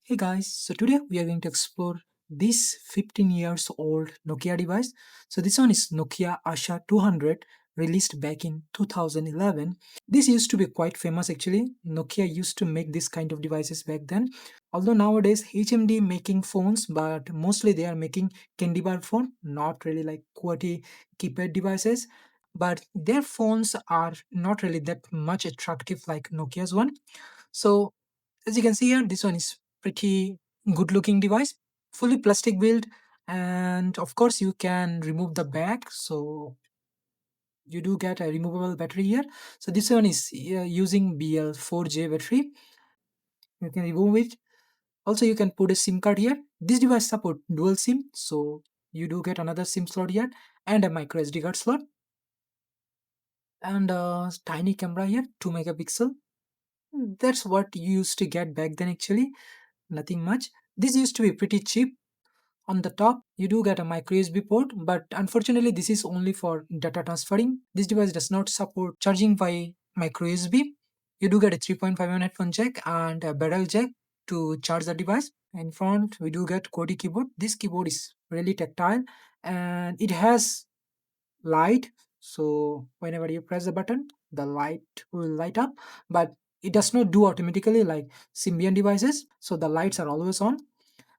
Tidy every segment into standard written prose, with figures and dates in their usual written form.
Hey guys, so today we are going to explore this 15 years old Nokia device. So this one is Nokia Asha 200 released back in 2011. This used to be quite famous actually. Nokia used to make this kind of devices back then. Although nowadays HMD making phones, but mostly they are making candy bar phone, not really like QWERTY keypad devices. But their phones are not really that much attractive like Nokia's one. So as you can see here, this one is pretty good looking device, fully plastic build, and of course you can remove the back. So you do get a removable battery here. So this one is using BL4J battery. You can remove it. Also, you can put a SIM card here. This device support dual SIM, so you do get another SIM slot here and a micro SD card slot and a tiny camera here, 2 megapixel. That's what you used to get back then actually. Nothing much. This used to be pretty cheap. On the top, you do get a micro USB port, but unfortunately, this is only for data transferring. This device does not support charging by micro USB. You do get a 3.5mm headphone jack and a barrel jack to charge the device. In front, we do get QWERTY keyboard. This keyboard is really tactile and it has light. So whenever you press the button, the light will light up, but it does not do automatically like Symbian devices. So the lights are always on,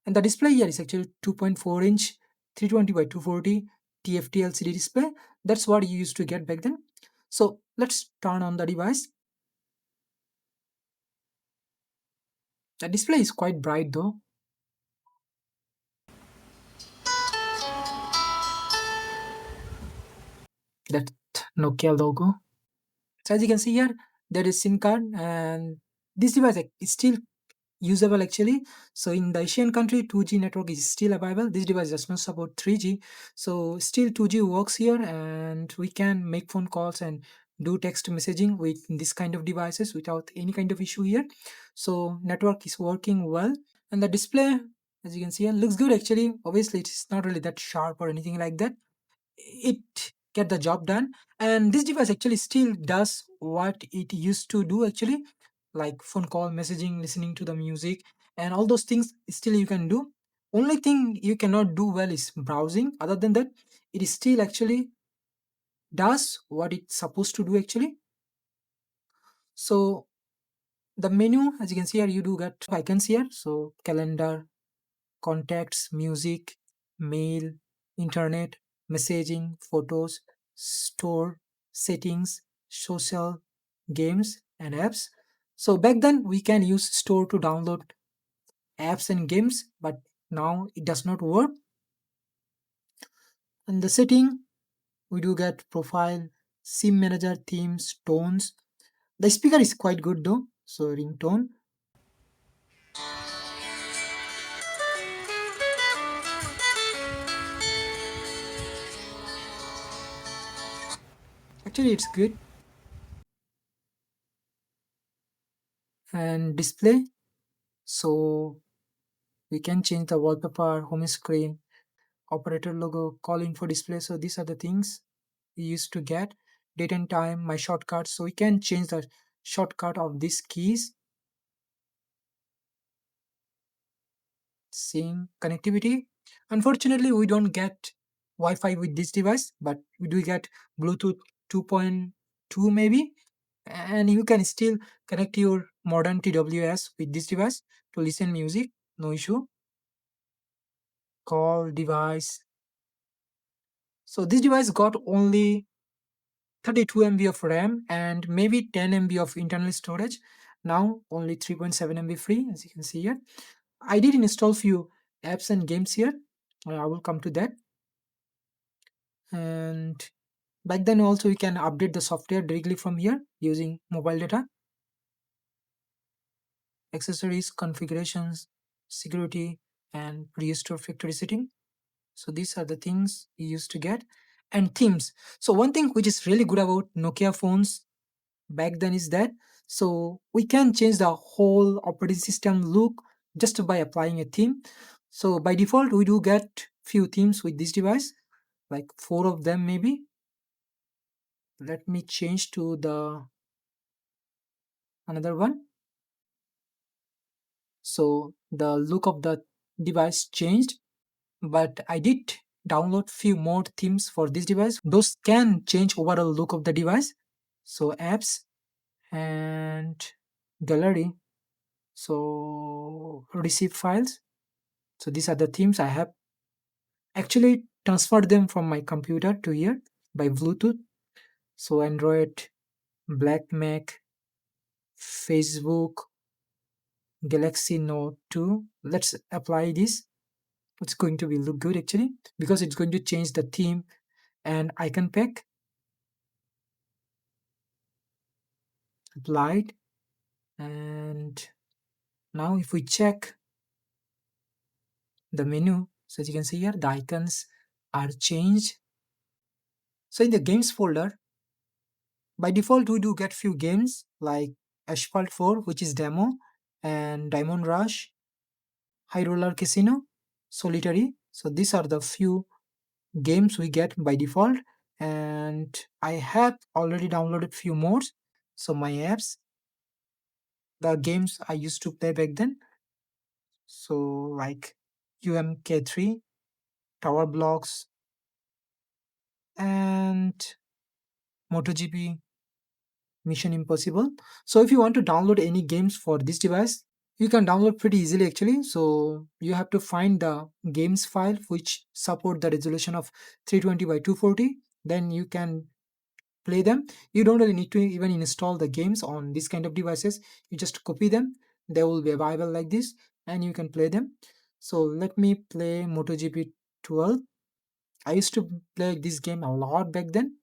and the display here is actually 2.4 inch 320 by 240 TFT LCD display. That's what you used to get back then. So let's turn on the device. The display is quite bright though. That Nokia logo. So as you can see here, there is SIM card, and this device is still usable actually. So in the Asian country, 2G network is still available. This device does not support 3G, so still 2G works here, and we can make phone calls and do text messaging with this kind of devices without any kind of issue here. So network is working well, and the display, as you can see here, looks good actually. Obviously, it's not really that sharp or anything like that. It get the job done, and this device actually still does what it used to do actually, like phone call, messaging, listening to the music, and all those things still you can do. Only thing you cannot do well is browsing. Other than that, it is still actually does what it's supposed to do actually. So the menu, as you can see here, you do get icons here. So calendar, contacts, music, mail, internet, messaging, photos, store, settings, social, games, and apps. So back then we can use store to download apps and games, but now it does not work. In the setting, we do get profile, sim manager, themes, tones. The speaker is quite good though. So ringtone. Actually, it's good. And display. So we can change the wallpaper, home screen, operator logo, call info display. So these are the things we used to get. Date and time, my shortcuts. So we can change the shortcut of these keys. Seeing connectivity. Unfortunately, we don't get Wi-Fi with this device, but we do get Bluetooth 2.2 maybe, and you can still connect your modern TWS with this device to listen music. No issue. Call device. So this device got only 32 MB of RAM and maybe 10 MB of internal storage. Now only 3.7 MB free, as you can see here. I did install few apps and games here. I will come to that. And back then also you can update the software directly from here using mobile data. Accessories, configurations, security, and restore factory setting. So these are the things you used to get. And themes. So one thing which is really good about Nokia phones back then is that, so we can change the whole operating system look just by applying a theme. So by default we do get few themes with this device, like four of them maybe. Let me change to the another one. So the look of the device changed, but I did download few more themes for this device. Those can change overall look of the device. So apps and gallery. So receive files. So these are the themes I have actually transferred them from my computer to here by Bluetooth. So Android, Black Mac, Facebook, Galaxy Note 2. Let's apply this. It's going to be look good actually because it's going to change the theme and icon pack. Applied. And now if we check the menu, so as you can see here, the icons are changed. So in the games folder, by default we do get few games like Asphalt 4, which is demo, and Diamond Rush, High Roller Casino, Solitary. So these are the few games we get by default, and I have already downloaded few more. So my apps, the games I used to play back then, so like UMK3, Tower Blocks, and MotoGP, Mission Impossible. So if you want to download any games for this device, you can download pretty easily actually. So you have to find the games file which support the resolution of 320 by 240. Then you can play them. You don't really need to even install the games on this kind of devices. You just copy them. They will be available like this and you can play them. So let me play MotoGP 12. I used to play this game a lot back then.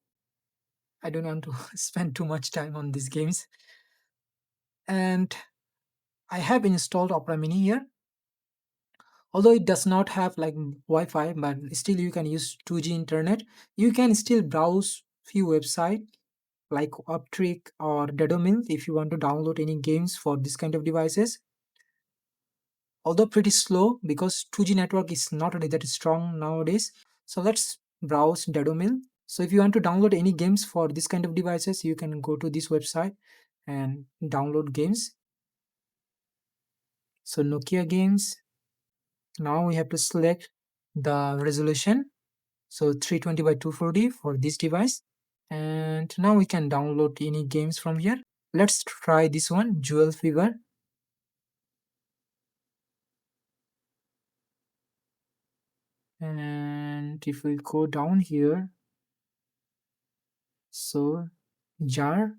I don't want to spend too much time on these games. And I have installed Opera Mini here. Although it does not have like Wi-Fi, but still you can use 2G internet. You can still browse few websites like Uptrick or Dedomil if you want to download any games for this kind of devices. Although pretty slow because 2G network is not really that strong nowadays. So let's browse Dedomil. So if you want to download any games for this kind of devices, you can go to this website and download games. So Nokia games. Now we have to select the resolution. So 320 by 240 for this device. And now we can download any games from here. Let's try this one, Jewel Fever. And if we go down here, so jar.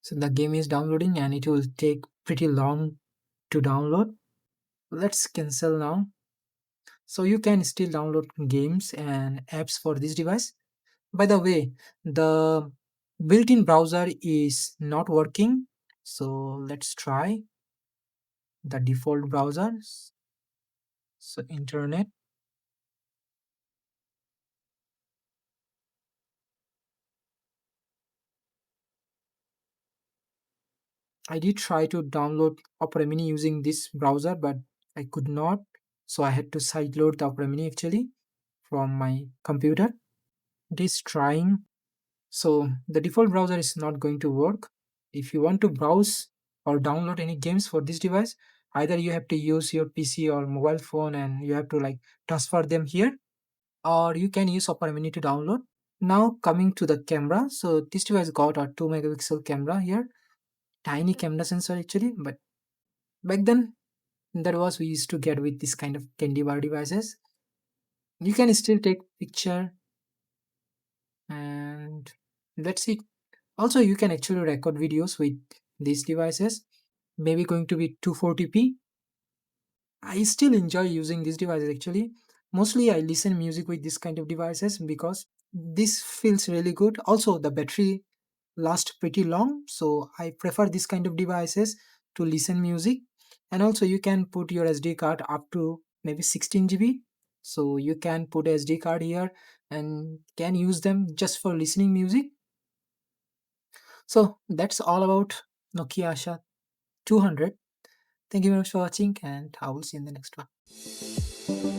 So the game is downloading and it will take pretty long to download. Let's cancel now. So you can still download games and apps for this device. By the way, the built-in browser is not working. So let's try the default browser. So internet. I did try to download Opera Mini using this browser, but I could not. So I had to sideload the Opera Mini actually from my computer. It is trying. So the default browser is not going to work. If you want to browse or download any games for this device, either you have to use your PC or mobile phone and you have to like transfer them here, or you can use Opera Mini to download. Now coming to the camera. So this device got a 2 megapixel camera here. Tiny camera sensor actually, but back then that was we used to get with this kind of candy bar devices. You can still take picture and let's see. Also you can actually record videos with these devices, maybe going to be 240p. I still enjoy using these devices actually. Mostly I listen music with this kind of devices because this feels really good. Also the battery lasts pretty long, so I prefer this kind of devices to listen music. And also you can put your SD card up to maybe 16 GB. So you can put SD card here and can use them just for listening music. So that's all about Nokia Asha 200. Thank you very much for watching and I will see you in the next one.